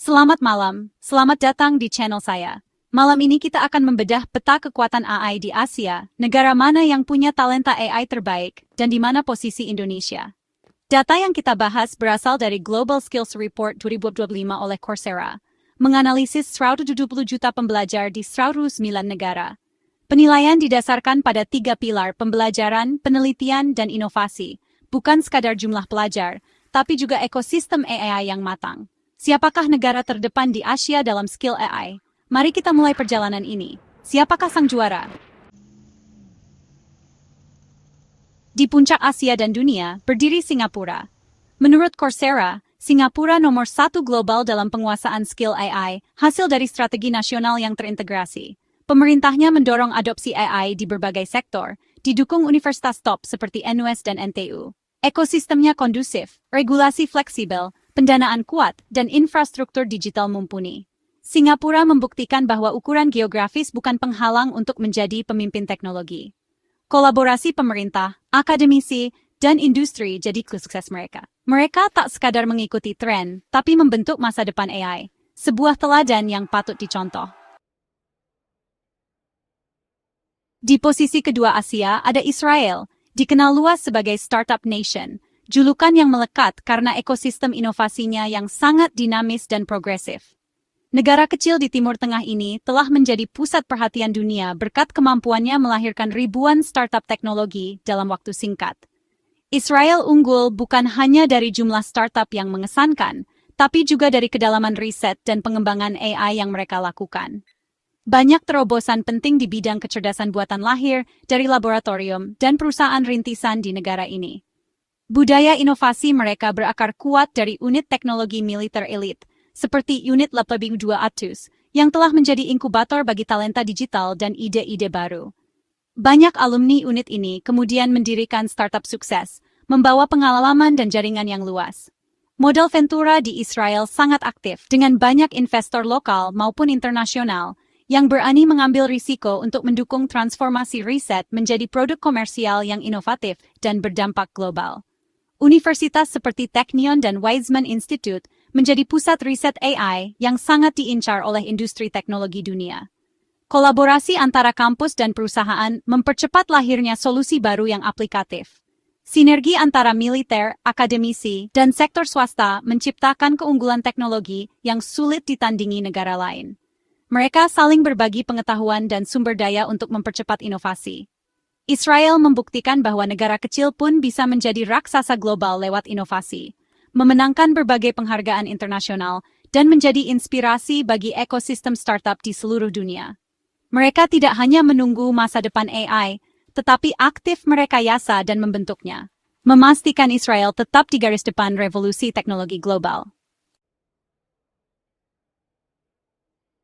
Selamat malam, selamat datang di channel saya. Malam ini kita akan membedah peta kekuatan AI di Asia, negara mana yang punya talenta AI terbaik, dan di mana posisi Indonesia. Data yang kita bahas berasal dari Global Skills Report 2025 oleh Coursera, menganalisis 170 juta pembelajar di 109 negara. Penilaian didasarkan pada 3 pilar pembelajaran, penelitian, dan inovasi, bukan sekadar jumlah pelajar, tapi juga ekosistem AI yang matang. Siapakah negara terdepan di Asia dalam skill AI? Mari kita mulai perjalanan ini. Siapakah sang juara? Di puncak Asia dan dunia, berdiri Singapura. Menurut Coursera, Singapura nomor 1 global dalam penguasaan skill AI, hasil dari strategi nasional yang terintegrasi. Pemerintahnya mendorong adopsi AI di berbagai sektor, didukung universitas top seperti NUS dan NTU. Ekosistemnya kondusif, regulasi fleksibel, pendanaan kuat, dan infrastruktur digital mumpuni. Singapura membuktikan bahwa ukuran geografis bukan penghalang untuk menjadi pemimpin teknologi. Kolaborasi pemerintah, akademisi, dan industri jadi sukses mereka. Mereka tak sekadar mengikuti tren, tapi membentuk masa depan AI. Sebuah teladan yang patut dicontoh. Di posisi kedua Asia ada Israel, dikenal luas sebagai Startup Nation, julukan yang melekat karena ekosistem inovasinya yang sangat dinamis dan progresif. Negara kecil di Timur Tengah ini telah menjadi pusat perhatian dunia berkat kemampuannya melahirkan ribuan startup teknologi dalam waktu singkat. Israel unggul bukan hanya dari jumlah startup yang mengesankan, tapi juga dari kedalaman riset dan pengembangan AI yang mereka lakukan. Banyak terobosan penting di bidang kecerdasan buatan lahir dari laboratorium dan perusahaan rintisan di negara ini. Budaya inovasi mereka berakar kuat dari unit teknologi militer elit, seperti unit Lepebing 2 Atus, yang telah menjadi inkubator bagi talenta digital dan ide-ide baru. Banyak alumni unit ini kemudian mendirikan startup sukses, membawa pengalaman dan jaringan yang luas. Modal Ventura di Israel sangat aktif, dengan banyak investor lokal maupun internasional, yang berani mengambil risiko untuk mendukung transformasi riset menjadi produk komersial yang inovatif dan berdampak global. Universitas seperti Technion dan Weizmann Institute menjadi pusat riset AI yang sangat diincar oleh industri teknologi dunia. Kolaborasi antara kampus dan perusahaan mempercepat lahirnya solusi baru yang aplikatif. Sinergi antara militer, akademisi, dan sektor swasta menciptakan keunggulan teknologi yang sulit ditandingi negara lain. Mereka saling berbagi pengetahuan dan sumber daya untuk mempercepat inovasi. Israel membuktikan bahwa negara kecil pun bisa menjadi raksasa global lewat inovasi, memenangkan berbagai penghargaan internasional, dan menjadi inspirasi bagi ekosistem startup di seluruh dunia. Mereka tidak hanya menunggu masa depan AI, tetapi aktif merekayasa dan membentuknya, memastikan Israel tetap di garis depan revolusi teknologi global.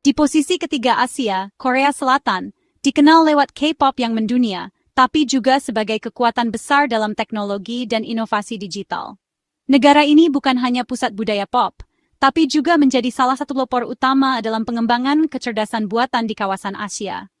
Di posisi ketiga Asia, Korea Selatan, dikenal lewat K-pop yang mendunia, tapi juga sebagai kekuatan besar dalam teknologi dan inovasi digital. Negara ini bukan hanya pusat budaya pop, tapi juga menjadi salah satu pelopor utama dalam pengembangan kecerdasan buatan di kawasan Asia.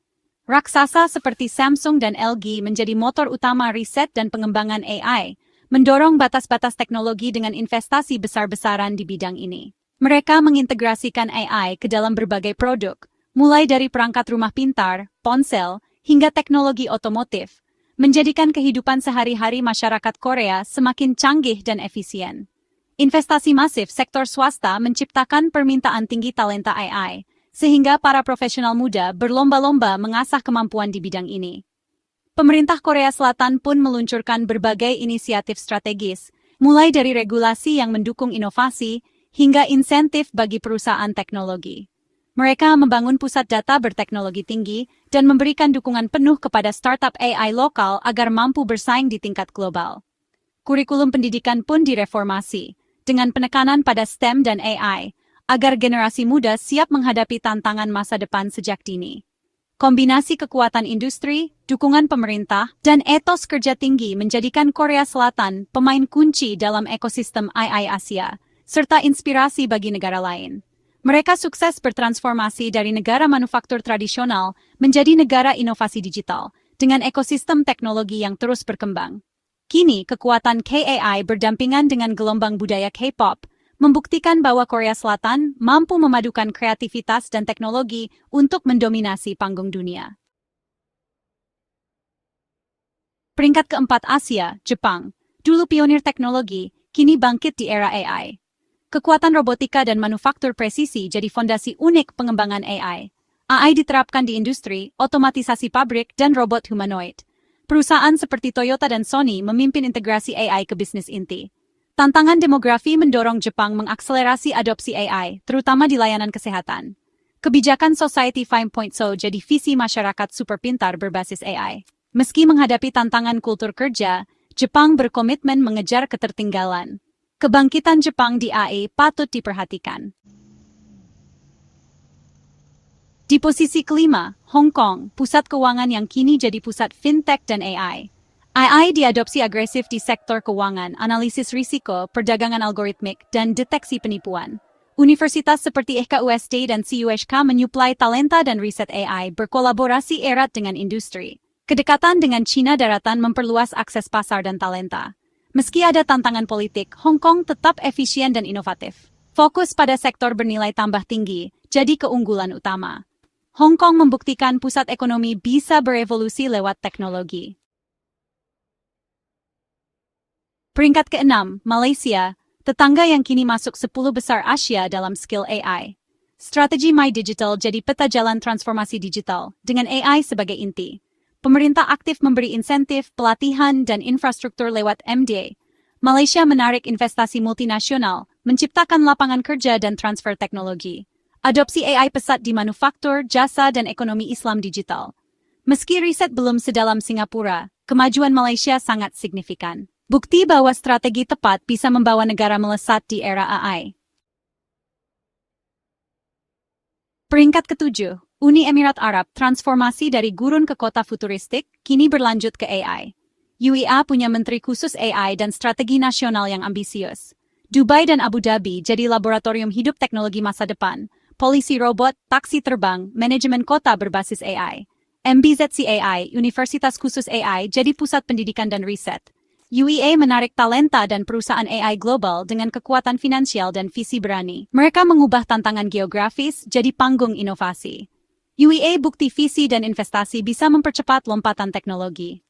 Raksasa seperti Samsung dan LG menjadi motor utama riset dan pengembangan AI, mendorong batas-batas teknologi dengan investasi besar-besaran di bidang ini. Mereka mengintegrasikan AI ke dalam berbagai produk, mulai dari perangkat rumah pintar, ponsel, hingga teknologi otomotif, menjadikan kehidupan sehari-hari masyarakat Korea semakin canggih dan efisien. Investasi masif sektor swasta menciptakan permintaan tinggi talenta AI, sehingga para profesional muda berlomba-lomba mengasah kemampuan di bidang ini. Pemerintah Korea Selatan pun meluncurkan berbagai inisiatif strategis, mulai dari regulasi yang mendukung inovasi, hingga insentif bagi perusahaan teknologi. Mereka membangun pusat data berteknologi tinggi dan memberikan dukungan penuh kepada startup AI lokal agar mampu bersaing di tingkat global. Kurikulum pendidikan pun direformasi, dengan penekanan pada STEM dan AI, agar generasi muda siap menghadapi tantangan masa depan sejak dini. Kombinasi kekuatan industri, dukungan pemerintah, dan etos kerja tinggi menjadikan Korea Selatan pemain kunci dalam ekosistem AI Asia, serta inspirasi bagi negara lain. Mereka sukses bertransformasi dari negara manufaktur tradisional menjadi negara inovasi digital, dengan ekosistem teknologi yang terus berkembang. Kini, kekuatan KAI berdampingan dengan gelombang budaya K-pop, membuktikan bahwa Korea Selatan mampu memadukan kreativitas dan teknologi untuk mendominasi panggung dunia. Peringkat keempat Asia, Jepang. Dulu pionir teknologi, kini bangkit di era AI. Kekuatan robotika dan manufaktur presisi jadi fondasi unik pengembangan AI. AI diterapkan di industri, otomatisasi pabrik, dan robot humanoid. Perusahaan seperti Toyota dan Sony memimpin integrasi AI ke bisnis inti. Tantangan demografi mendorong Jepang mengakselerasi adopsi AI, terutama di layanan kesehatan. Kebijakan Society 5.0 jadi visi masyarakat super pintar berbasis AI. Meski menghadapi tantangan kultur kerja, Jepang berkomitmen mengejar ketertinggalan. Kebangkitan Jepang di AI patut diperhatikan. Di posisi kelima, Hong Kong, pusat keuangan yang kini jadi pusat fintech dan AI. AI diadopsi agresif di sektor keuangan, analisis risiko, perdagangan algoritmik, dan deteksi penipuan. Universitas seperti FKUSD dan CUHK menyuplai talenta dan riset AI berkolaborasi erat dengan industri. Kedekatan dengan Cina daratan memperluas akses pasar dan talenta. Meski ada tantangan politik, Hong Kong tetap efisien dan inovatif. Fokus pada sektor bernilai tambah tinggi, jadi keunggulan utama. Hong Kong membuktikan pusat ekonomi bisa berevolusi lewat teknologi. Peringkat keenam, Malaysia, tetangga yang kini masuk 10 besar Asia dalam skill AI. Strategi My Digital jadi peta jalan transformasi digital, dengan AI sebagai inti. Pemerintah aktif memberi insentif, pelatihan, dan infrastruktur lewat MDA. Malaysia menarik investasi multinasional, menciptakan lapangan kerja dan transfer teknologi. Adopsi AI pesat di manufaktur, jasa, dan ekonomi Islam digital. Meski riset belum sedalam Singapura, kemajuan Malaysia sangat signifikan. Bukti bahwa strategi tepat bisa membawa negara melesat di era AI. Peringkat ketujuh, Uni Emirat Arab transformasi dari gurun ke kota futuristik, kini berlanjut ke AI. UEA punya menteri khusus AI dan strategi nasional yang ambisius. Dubai dan Abu Dhabi jadi laboratorium hidup teknologi masa depan, polisi robot, taksi terbang, manajemen kota berbasis AI. MBZCAI, Universitas Khusus AI, jadi pusat pendidikan dan riset. UEA menarik talenta dan perusahaan AI global dengan kekuatan finansial dan visi berani. Mereka mengubah tantangan geografis jadi panggung inovasi. UEA bukti visi dan investasi bisa mempercepat lompatan teknologi.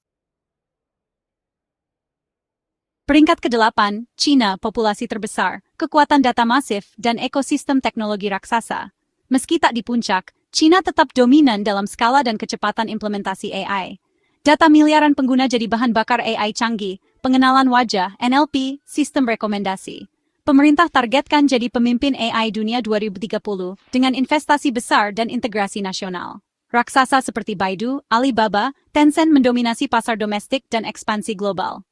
Peringkat ke-8, China, populasi terbesar, kekuatan data masif, dan ekosistem teknologi raksasa. Meski tak di puncak, China tetap dominan dalam skala dan kecepatan implementasi AI. Data miliaran pengguna jadi bahan bakar AI canggih, pengenalan wajah, NLP, sistem rekomendasi. Pemerintah targetkan jadi pemimpin AI dunia 2030 dengan investasi besar dan integrasi nasional. Raksasa seperti Baidu, Alibaba, Tencent mendominasi pasar domestik dan ekspansi global.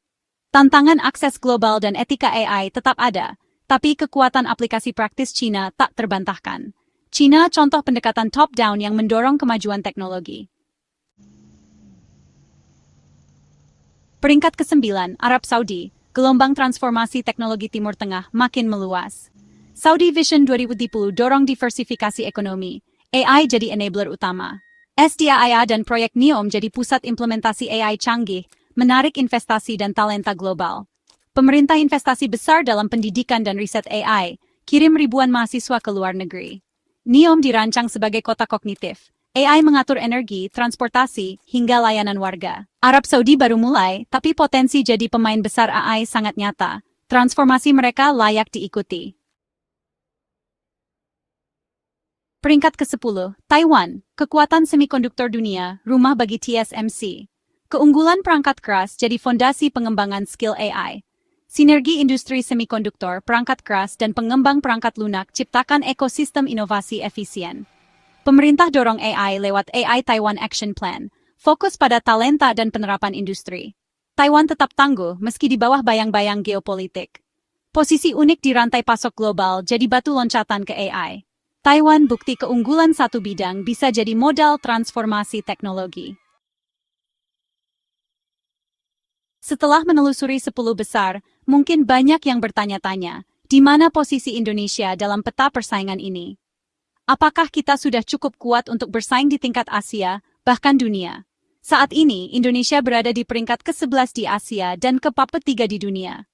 Tantangan akses global dan etika AI tetap ada, tapi kekuatan aplikasi praktis China tak terbantahkan. China contoh pendekatan top-down yang mendorong kemajuan teknologi. Peringkat ke-9, Arab Saudi, gelombang transformasi teknologi Timur Tengah makin meluas. Saudi Vision 2030 dorong diversifikasi ekonomi, AI jadi enabler utama. SDAIA dan proyek NEOM jadi pusat implementasi AI canggih, menarik investasi dan talenta global. Pemerintah investasi besar dalam pendidikan dan riset AI, kirim ribuan mahasiswa ke luar negeri. NEOM dirancang sebagai kota kognitif. AI mengatur energi, transportasi, hingga layanan warga. Arab Saudi baru mulai, tapi potensi jadi pemain besar AI sangat nyata. Transformasi mereka layak diikuti. Peringkat ke-10, Taiwan, kekuatan semikonduktor dunia, rumah bagi TSMC. Keunggulan perangkat keras jadi fondasi pengembangan skill AI. Sinergi industri semikonduktor, perangkat keras, dan pengembang perangkat lunak ciptakan ekosistem inovasi efisien. Pemerintah dorong AI lewat AI Taiwan Action Plan, fokus pada talenta dan penerapan industri. Taiwan tetap tangguh meski di bawah bayang-bayang geopolitik. Posisi unik di rantai pasok global jadi batu loncatan ke AI. Taiwan bukti keunggulan satu bidang bisa jadi modal transformasi teknologi. Setelah menelusuri 10 besar, mungkin banyak yang bertanya-tanya, di mana posisi Indonesia dalam peta persaingan ini? Apakah kita sudah cukup kuat untuk bersaing di tingkat Asia, bahkan dunia? Saat ini, Indonesia berada di peringkat ke-11 di Asia dan ke-43 di dunia.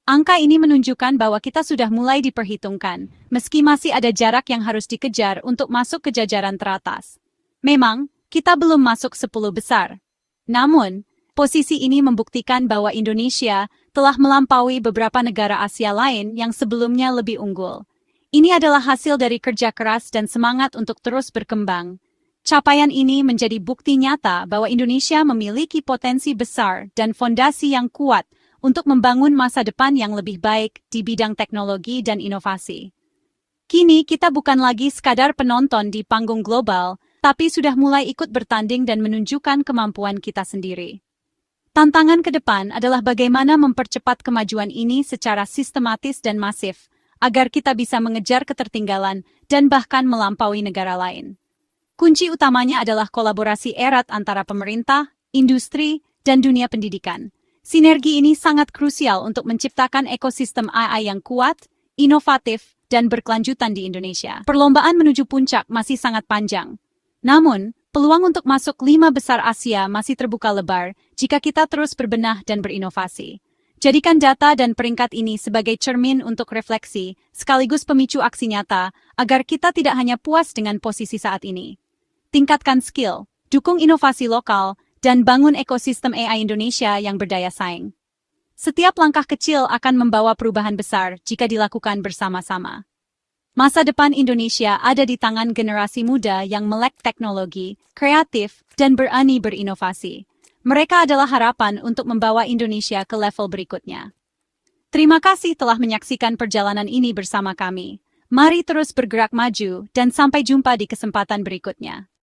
Angka ini menunjukkan bahwa kita sudah mulai diperhitungkan, meski masih ada jarak yang harus dikejar untuk masuk ke jajaran teratas. Memang, kita belum masuk 10 besar. Namun, posisi ini membuktikan bahwa Indonesia telah melampaui beberapa negara Asia lain yang sebelumnya lebih unggul. Ini adalah hasil dari kerja keras dan semangat untuk terus berkembang. Capaian ini menjadi bukti nyata bahwa Indonesia memiliki potensi besar dan fondasi yang kuat untuk membangun masa depan yang lebih baik di bidang teknologi dan inovasi. Kini kita bukan lagi sekadar penonton di panggung global, tapi sudah mulai ikut bertanding dan menunjukkan kemampuan kita sendiri. Tantangan ke depan adalah bagaimana mempercepat kemajuan ini secara sistematis dan masif, agar kita bisa mengejar ketertinggalan dan bahkan melampaui negara lain. Kunci utamanya adalah kolaborasi erat antara pemerintah, industri, dan dunia pendidikan. Sinergi ini sangat krusial untuk menciptakan ekosistem AI yang kuat, inovatif, dan berkelanjutan di Indonesia. Perlombaan menuju puncak masih sangat panjang. Namun, peluang untuk masuk 5 besar Asia masih terbuka lebar jika kita terus berbenah dan berinovasi. Jadikan data dan peringkat ini sebagai cermin untuk refleksi, sekaligus pemicu aksi nyata, agar kita tidak hanya puas dengan posisi saat ini. Tingkatkan skill, dukung inovasi lokal, dan bangun ekosistem AI Indonesia yang berdaya saing. Setiap langkah kecil akan membawa perubahan besar jika dilakukan bersama-sama. Masa depan Indonesia ada di tangan generasi muda yang melek teknologi, kreatif, dan berani berinovasi. Mereka adalah harapan untuk membawa Indonesia ke level berikutnya. Terima kasih telah menyaksikan perjalanan ini bersama kami. Mari terus bergerak maju dan sampai jumpa di kesempatan berikutnya.